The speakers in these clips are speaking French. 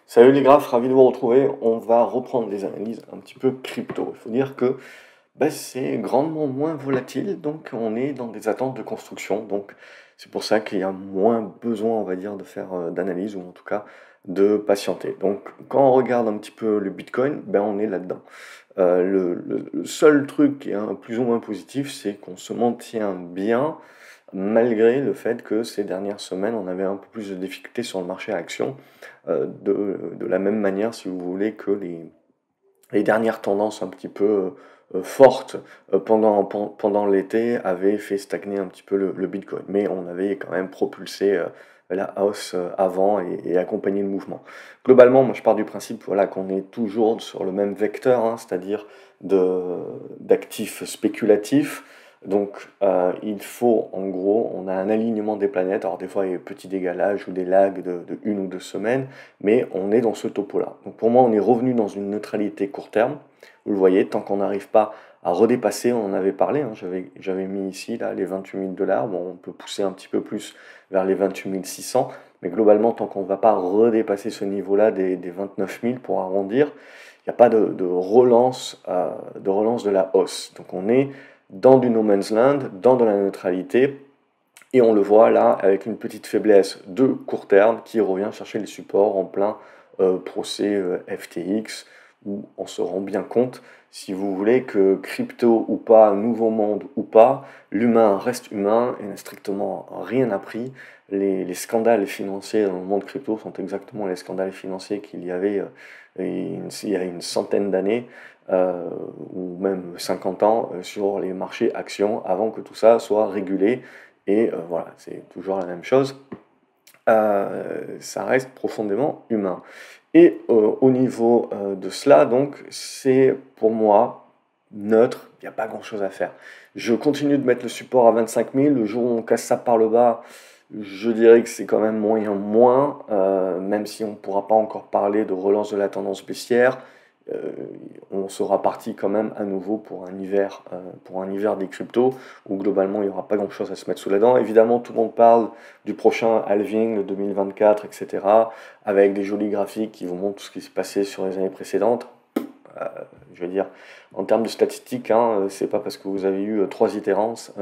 Salut les graphes, ravi de vous retrouver. On va reprendre des analyses un petit peu crypto. Il faut dire que c'est grandement moins volatile, donc on est dans des attentes de construction. Donc c'est pour ça qu'il y a moins besoin, on va dire, de faire d'analyse ou en tout cas de patienter. Donc quand on regarde un petit peu le Bitcoin, on est là-dedans. Le seul truc qui est plus ou moins positif, c'est qu'on se maintient bien malgré le fait que ces dernières semaines, on avait un peu plus de difficultés sur le marché actions, de la même manière, si vous voulez, que les dernières tendances un petit peu fortes pendant l'été avaient fait stagner un petit peu le Bitcoin. Mais on avait quand même propulsé la hausse avant et accompagné le mouvement. Globalement, moi je pars du principe voilà, qu'on est toujours sur le même vecteur, hein, c'est-à-dire d'actifs spéculatifs. Donc il faut, en gros, on a un alignement des planètes. Alors des fois il y a des petits décalages ou des lags de 1 ou 2 semaines, mais on est dans ce topo-là. Donc pour moi, on est revenu dans une neutralité court terme. Vous le voyez, tant qu'on n'arrive pas à redépasser, on en avait parlé, hein, j'avais mis ici là, les 28 000 $. Bon, on peut pousser un petit peu plus vers les 28 600, mais globalement, tant qu'on ne va pas redépasser ce niveau-là des 29 000 pour arrondir, il n'y a pas de relance de la hausse. Donc on est dans du no man's land, dans de la neutralité, et on le voit là avec une petite faiblesse de court terme qui revient chercher les supports en plein procès FTX, où on se rend bien compte, si vous voulez, que crypto ou pas, nouveau monde ou pas, l'humain reste humain et n'a strictement rien appris. Les scandales financiers dans le monde crypto sont exactement les scandales financiers qu'il y avait il y a une centaine d'années, ou même 50 ans, sur les marchés actions, avant que tout ça soit régulé. Et voilà, c'est toujours la même chose. Ça reste profondément humain. Et au niveau de cela, donc, c'est pour moi neutre, il n'y a pas grand-chose à faire. Je continue de mettre le support à 25 000. Le jour où on casse ça par le bas, je dirais que c'est quand même moyen moins, même si on ne pourra pas encore parler de relance de la tendance baissière. euh, on sera parti quand même à nouveau pour un hiver des cryptos, où globalement il n'y aura pas grand-chose à se mettre sous la dent. Évidemment, tout le monde parle du prochain halving, le 2024, etc., avec des jolis graphiques qui vous montrent tout ce qui s'est passé sur les années précédentes. Euh, je veux dire, en termes de statistiques, hein, c'est pas parce que vous avez eu 3 itérances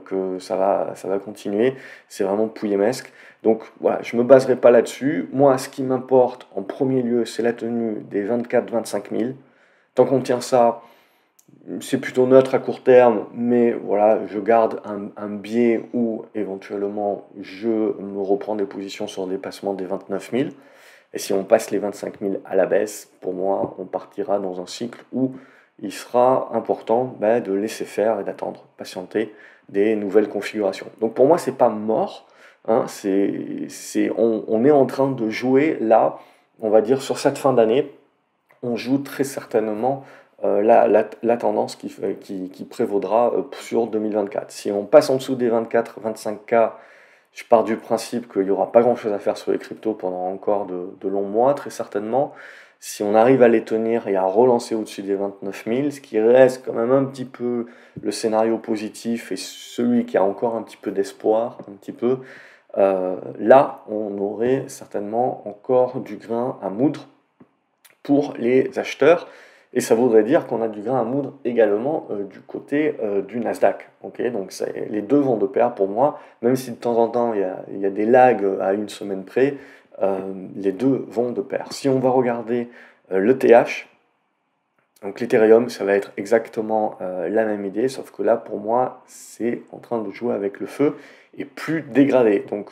que ça va continuer. C'est vraiment pouillemesque. Donc voilà, je me baserai pas là-dessus. Moi, ce qui m'importe en premier lieu, c'est la tenue des 24-25 000. Tant qu'on tient ça, c'est plutôt neutre à court terme, mais voilà, je garde un biais où éventuellement je me reprends des positions sur le dépassement des 29 000. Et si on passe les 25 000 à la baisse, pour moi, on partira dans un cycle où il sera important de laisser faire et d'attendre, patienter des nouvelles configurations. Donc pour moi, c'est pas mort, hein, on est en train de jouer là, on va dire sur cette fin d'année, on joue très certainement la tendance qui prévaudra sur 2024. Si on passe en dessous des 24-25K, je pars du principe qu'il n'y aura pas grand-chose à faire sur les cryptos pendant encore de longs mois, très certainement. Si on arrive à les tenir et à relancer au-dessus des 29 000, ce qui reste quand même un petit peu le scénario positif et celui qui a encore un petit peu d'espoir, un petit peu, là, on aurait certainement encore du grain à moudre pour les acheteurs. Et ça voudrait dire qu'on a du grain à moudre également du côté du Nasdaq. Okay, donc les deux vont de pair pour moi, même si de temps en temps il y a des lags à une semaine près, les deux vont de pair. Si on va regarder l'ETH, donc l'Ethereum, ça va être exactement la même idée, sauf que là pour moi c'est en train de jouer avec le feu et plus dégradé. Donc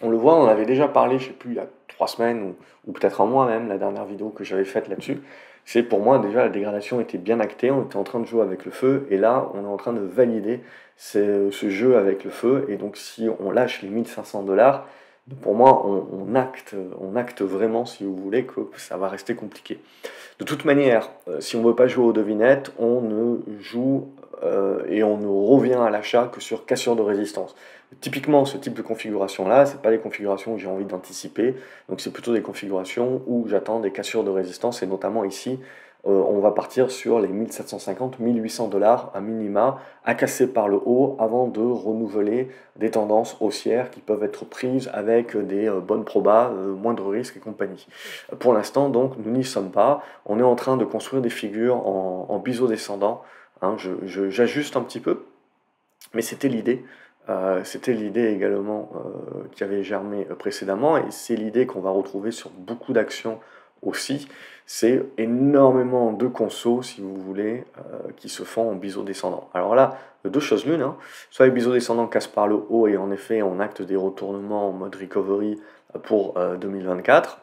on le voit, on en avait déjà parlé, je sais plus, il y a 3 semaines ou peut-être un mois même, la dernière vidéo que j'avais faite là-dessus. C'est pour moi déjà la dégradation était bien actée, on était en train de jouer avec le feu, et là on est en train de valider ce jeu avec le feu, et donc si on lâche les 1 500 $, pour moi on acte vraiment, si vous voulez, que ça va rester compliqué. De toute manière, si on ne veut pas jouer aux devinettes, on ne joue et on ne revient à l'achat que sur cassure de résistance. Typiquement, ce type de configuration-là, ce pas des configurations que j'ai envie d'anticiper, donc c'est plutôt des configurations où j'attends des cassures de résistance, et notamment ici, on va partir sur les 1750, 1800 dollars à minima, à casser par le haut avant de renouveler des tendances haussières qui peuvent être prises avec des bonnes probas, moindre risque et compagnie. Pour l'instant, donc, nous n'y sommes pas. On est en train de construire des figures en biseau descendant. Hein, j'ajuste un petit peu, mais c'était l'idée. C'était l'idée également qui avait germé précédemment, et c'est l'idée qu'on va retrouver sur beaucoup d'actions aussi. C'est énormément de consos, si vous voulez, qui se font en biseau descendant. Alors là, deux choses l'une, hein. Soit les biseaux descendants cassent par le haut et en effet on acte des retournements en mode recovery pour 2024,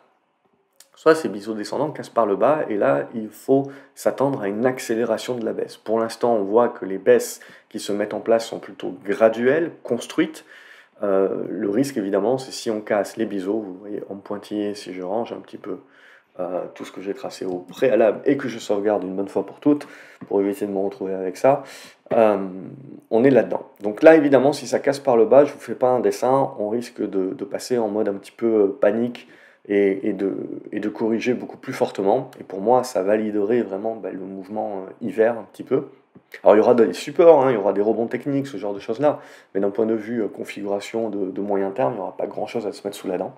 soit ces biseaux descendants cassent par le bas, et là, il faut s'attendre à une accélération de la baisse. Pour l'instant, on voit que les baisses qui se mettent en place sont plutôt graduelles, construites. Le risque, évidemment, c'est si on casse les biseaux, vous voyez en pointillé, si je range un petit peu tout ce que j'ai tracé au préalable et que je sauvegarde une bonne fois pour toutes, pour éviter de me retrouver avec ça, on est là-dedans. Donc là, évidemment, si ça casse par le bas, je ne vous fais pas un dessin, on risque de passer en mode un petit peu panique, et de corriger beaucoup plus fortement. Et pour moi, ça validerait vraiment le mouvement hiver un petit peu. Alors il y aura des supports, hein, il y aura des rebonds techniques, ce genre de choses-là, mais d'un point de vue configuration de moyen terme, il n'y aura pas grand-chose à se mettre sous la dent.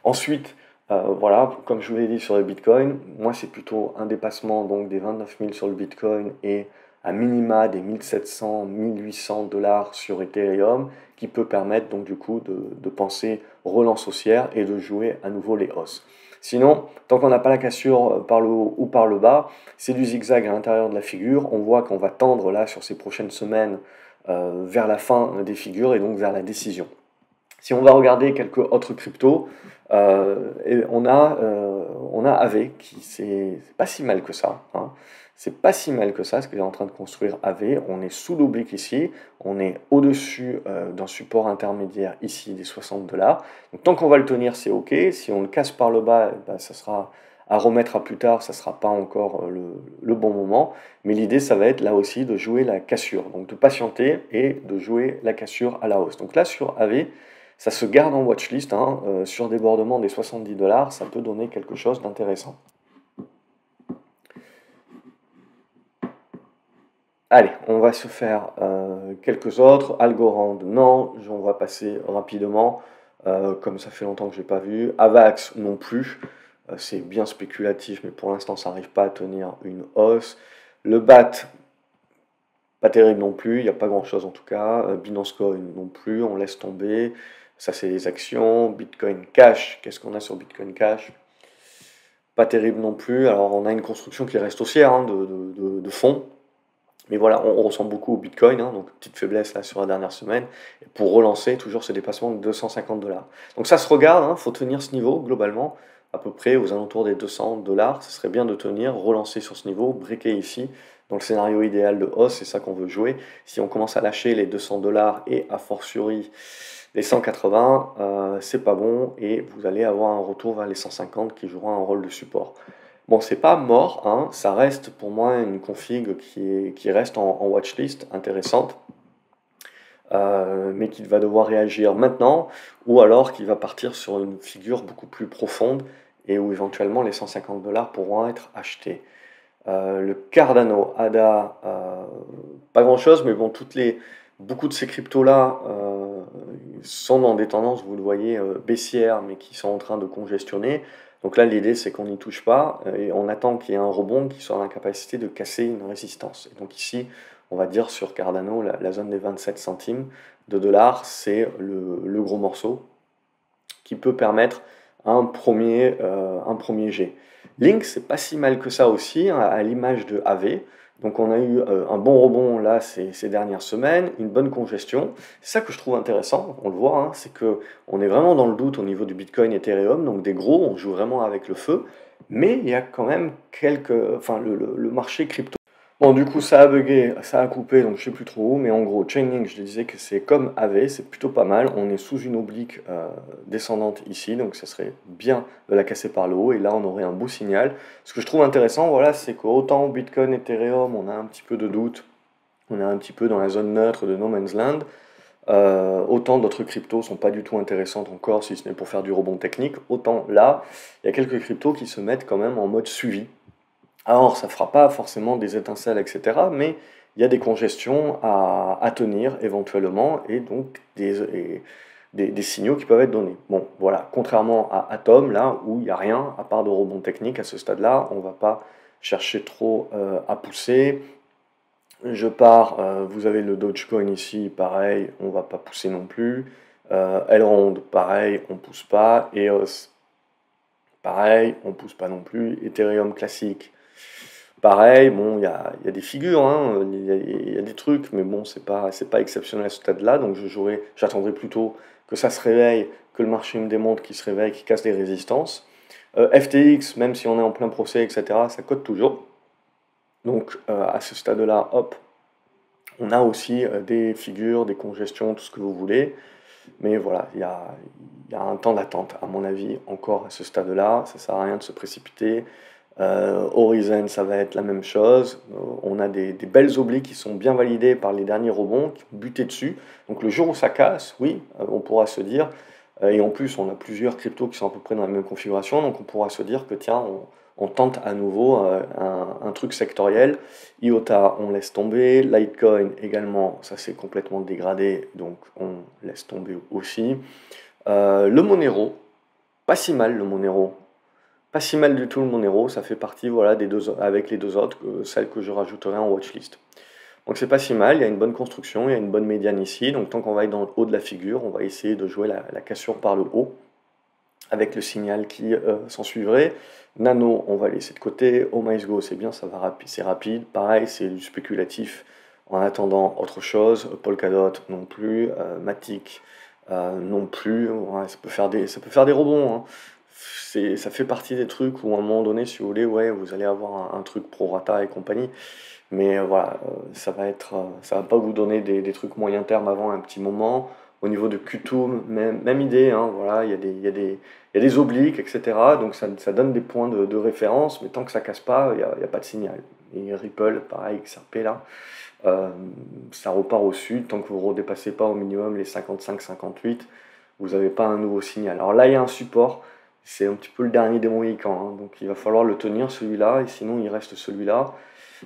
Ensuite, voilà, comme je vous l'ai dit sur le Bitcoin, moi c'est plutôt un dépassement donc des 29 000 sur le Bitcoin et à minima des 1700, 1800 dollars sur Ethereum, qui peut permettre donc du coup de penser relance haussière et de jouer à nouveau les hausses. Sinon, tant qu'on n'a pas la cassure par le haut ou par le bas, c'est du zigzag à l'intérieur de la figure. On voit qu'on va tendre là sur ces prochaines semaines vers la fin des figures et donc vers la décision. Si on va regarder quelques autres cryptos, on a AV qui c'est pas si mal que ça, hein. C'est pas si mal que ça ce qu'il est en train de construire AV. On est sous l'oblique ici, on est au-dessus d'un support intermédiaire ici des 60 dollars. Donc tant qu'on va le tenir, c'est ok. Si on le casse par le bas, ça sera à remettre à plus tard, ça ne sera pas encore le bon moment. Mais l'idée, ça va être là aussi de jouer la cassure, donc de patienter et de jouer la cassure à la hausse. Donc là, sur AV, ça se garde en watchlist, hein, sur débordement des 70 dollars, ça peut donner quelque chose d'intéressant. Allez, on va se faire quelques autres. Algorand, non, on va passer rapidement, comme ça fait longtemps que je n'ai pas vu. Avax, non plus. C'est bien spéculatif, mais pour l'instant, ça n'arrive pas à tenir une hausse. Le BAT, pas terrible non plus, il n'y a pas grand-chose en tout cas. Binance Coin, non plus, on laisse tomber. Ça, c'est les actions. Bitcoin Cash, qu'est-ce qu'on a sur Bitcoin Cash? Pas terrible non plus. Alors, on a une construction qui reste haussière, hein, de fonds. Mais voilà, on ressemble beaucoup au Bitcoin, hein, donc petite faiblesse là sur la dernière semaine, et pour relancer toujours ce dépassement de 250 dollars. Donc ça se regarde, il faut tenir ce niveau globalement, à peu près aux alentours des 200 dollars, ce serait bien de tenir, relancer sur ce niveau, breaker ici, dans le scénario idéal de hausse, c'est ça qu'on veut jouer. Si on commence à lâcher les 200 dollars et a fortiori les 180, c'est pas bon, et vous allez avoir un retour vers les 150 qui jouera un rôle de support. Bon, c'est pas mort, hein, ça reste pour moi une config qui reste en watchlist intéressante, mais qui va devoir réagir maintenant, ou alors qui va partir sur une figure beaucoup plus profonde et où éventuellement les 150 dollars pourront être achetés. Le Cardano, ADA, pas grand chose, mais bon, beaucoup de ces cryptos-là sont dans des tendances, vous le voyez, baissières, mais qui sont en train de congestionner. Donc là, l'idée, c'est qu'on n'y touche pas et on attend qu'il y ait un rebond qui soit en capacité de casser une résistance. Et donc ici, on va dire sur Cardano, la zone des 27 centimes de dollars, c'est le gros morceau qui peut permettre un premier jet. Link, c'est pas si mal que ça aussi, hein, à l'image de AV. Donc on a eu un bon rebond là ces dernières semaines, une bonne congestion. C'est ça que je trouve intéressant, on le voit, hein, c'est que on est vraiment dans le doute au niveau du Bitcoin et Ethereum, donc des gros, on joue vraiment avec le feu, mais il y a quand même le marché crypto. Bon, du coup, ça a bugué, ça a coupé, donc je sais plus trop où, mais en gros, Chainlink, je disais que c'est comme AV, c'est plutôt pas mal. On est sous une oblique descendante ici, donc ça serait bien de la casser par le haut, et là, on aurait un beau signal. Ce que je trouve intéressant, voilà, c'est qu'autant Bitcoin, Ethereum, on a un petit peu de doute, on est un petit peu dans la zone neutre de No Man's Land, autant d'autres cryptos sont pas du tout intéressantes encore, si ce n'est pour faire du rebond technique, autant là, il y a quelques cryptos qui se mettent quand même en mode suivi. Alors, ça fera pas forcément des étincelles, etc., mais il y a des congestions à tenir éventuellement, et donc des signaux qui peuvent être donnés. Bon, voilà, contrairement à Atom, là, où il n'y a rien, à part de rebond technique à ce stade-là, on ne va pas chercher trop à pousser. Je pars, vous avez le Dogecoin ici, pareil, on va pas pousser non plus. Elrond, pareil, on pousse pas. EOS, pareil, on pousse pas non plus. Ethereum classique, pareil. Bon, il y a des figures, hein, il y a des trucs, mais bon, c'est pas exceptionnel à ce stade-là, donc j'attendrai plutôt que ça se réveille, que le marché me démontre qu'il se réveille, qu'il casse des résistances. FTX, même si on est en plein procès, etc., ça cote toujours. Donc à ce stade-là, hop, on a aussi des figures, des congestions, tout ce que vous voulez. Mais voilà, il y a un temps d'attente, à mon avis, encore à ce stade-là. Ça sert à rien de se précipiter. Horizon, ça va être la même chose. On a des belles obliques qui sont bien validées par les derniers rebonds, qui ont buté dessus. Donc le jour où ça casse, oui, on pourra se dire, et en plus on a plusieurs cryptos qui sont à peu près dans la même configuration, donc on pourra se dire que tiens, on tente à nouveau un truc sectoriel. IOTA, on laisse tomber. Litecoin également, ça s'est complètement dégradé, donc on laisse tomber aussi. Le Monero, pas si mal le Monero. Pas si mal du tout le Monero, ça fait partie voilà, des deux, avec les deux autres, celles que je rajouterai en watchlist. Donc c'est pas si mal, il y a une bonne construction, il y a une bonne médiane ici, donc tant qu'on va être dans le haut de la figure, on va essayer de jouer la cassure par le haut, avec le signal qui s'en suivrait. Nano, on va laisser de côté. Oh My Go, c'est bien, ça va c'est rapide. Pareil, c'est du spéculatif en attendant autre chose. Polkadot non plus. Matic non plus. Ouais, ça peut faire des rebonds, hein. Ça fait partie des trucs où à un moment donné, si vous voulez, ouais, vous allez avoir un truc pro rata et compagnie. Mais voilà, ça va pas vous donner des trucs moyen terme avant un petit moment. Au niveau de Qtum, même idée, hein, voilà, il y a des obliques, etc. Donc ça donne des points de référence, mais tant que ça casse pas, il y a pas de signal. Et Ripple, pareil, XRP là, euh, ça repart au sud. Tant que vous ne redépassez pas au minimum les 55-58, vous n'avez pas un nouveau signal. Alors là, il y a un support, c'est un petit peu le dernier des Mohicans, hein, donc il va falloir le tenir celui-là, et sinon il reste celui-là.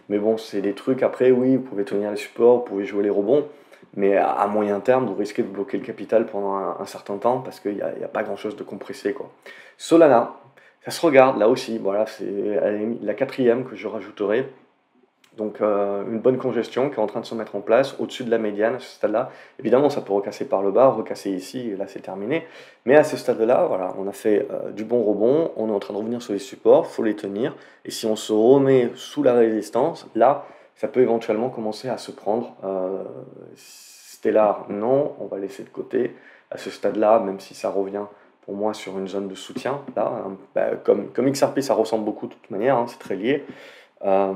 Mais bon, c'est des trucs, après, oui, vous pouvez tenir les supports, vous pouvez jouer les rebonds, mais à moyen terme, vous risquez de bloquer le capital pendant un certain temps parce qu'il n'y a pas grand-chose de compressé, quoi. Solana, ça se regarde là aussi, voilà, c'est la quatrième que je rajouterai. Donc une bonne congestion qui est en train de se mettre en place au-dessus de la médiane à ce stade-là. Évidemment, ça peut recasser par le bas, recasser ici, et là c'est terminé. Mais à ce stade-là, voilà, on a fait du bon rebond, on est en train de revenir sur les supports, il faut les tenir. Et si on se remet sous la résistance, là, ça peut éventuellement commencer à se prendre. Stellar, non, on va laisser de côté. À ce stade-là, même si ça revient pour moi sur une zone de soutien, là, hein, bah, comme XRP, ça ressemble beaucoup de toute manière, hein, c'est très lié. Euh,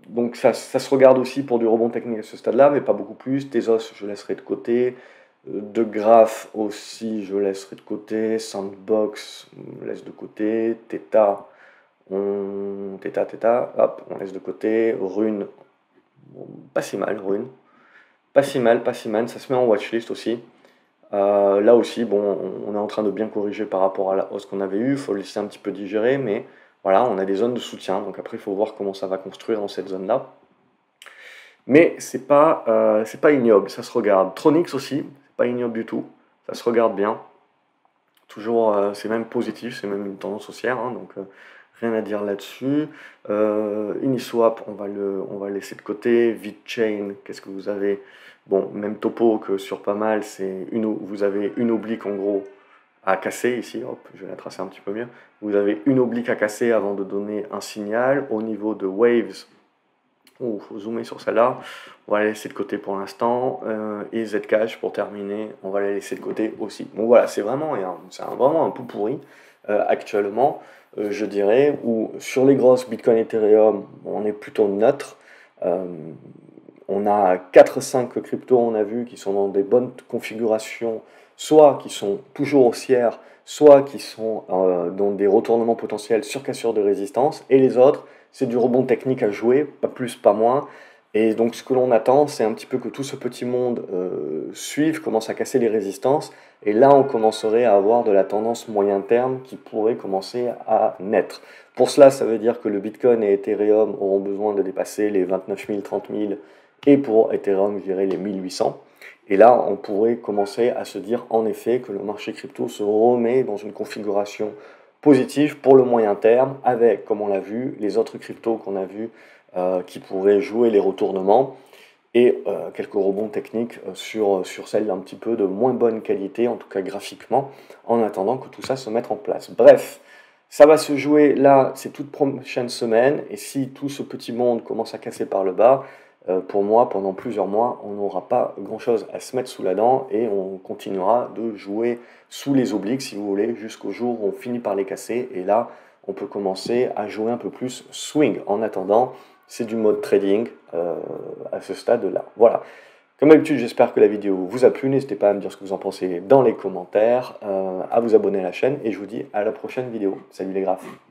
donc ça se regarde aussi pour du rebond technique à ce stade-là, mais pas beaucoup plus. Tezos, je laisserai de côté. De Graph aussi, je laisserai de côté. Sandbox, on laisse de côté. Theta, hop, on laisse de côté. Rune, bon, pas si mal, Rune. Pas si mal, pas si mal. Ça se met en watchlist aussi. Là aussi, bon, on est en train de bien corriger par rapport à la hausse qu'on avait eue. Il faut le laisser un petit peu digérer, mais voilà, on a des zones de soutien. Donc après, il faut voir comment ça va construire dans cette zone-là. Mais c'est pas ignoble, ça se regarde. Tronix aussi, c'est pas ignoble du tout. Ça se regarde bien. Toujours, c'est même positif, c'est même une tendance haussière, hein, donc rien à dire là-dessus. Uniswap, on va le laisser de côté. VeChain, qu'est-ce que vous avez? Bon, même topo que sur pas mal, vous avez une oblique en gros à casser ici, hop, je vais la tracer un petit peu mieux. Vous avez une oblique à casser avant de donner un signal. Au niveau de Waves, il faut zoomer sur celle-là. On va la laisser de côté pour l'instant. Et Zcash, pour terminer, on va la laisser de côté aussi. Donc voilà, vraiment un pot pourri actuellement, je dirais, où sur les grosses Bitcoin Ethereum, on est plutôt neutre. Euh, on a 4-5 cryptos, on a vu, qui sont dans des bonnes configurations, soit qui sont toujours haussières, soit qui sont dans des retournements potentiels sur cassure de résistance, et les autres, c'est du rebond technique à jouer, pas plus, pas moins, Et donc ce que l'on attend, c'est un petit peu que tout ce petit monde suive, commence à casser les résistances, et là on commencerait à avoir de la tendance moyen terme qui pourrait commencer à naître. Pour cela, ça veut dire que le Bitcoin et Ethereum auront besoin de dépasser les 29 000, 30 000, et pour Ethereum, je dirais les 1800. Et là, on pourrait commencer à se dire en effet que le marché crypto se remet dans une configuration positive pour le moyen terme, avec, comme on l'a vu, les autres cryptos qu'on a vus qui pourraient jouer les retournements et quelques rebonds techniques sur celles d'un petit peu de moins bonne qualité, en tout cas graphiquement, en attendant que tout ça se mette en place. Bref, ça va se jouer là ces toutes prochaines semaines, et si tout ce petit monde commence à casser par le bas, pour moi, pendant plusieurs mois, on n'aura pas grand-chose à se mettre sous la dent, et on continuera de jouer sous les obliques, si vous voulez, jusqu'au jour où on finit par les casser, et là, on peut commencer à jouer un peu plus swing. En attendant, c'est du mode trading à ce stade-là. Voilà. Comme d'habitude, j'espère que la vidéo vous a plu. N'hésitez pas à me dire ce que vous en pensez dans les commentaires, à vous abonner à la chaîne, et je vous dis à la prochaine vidéo. Salut les graphes.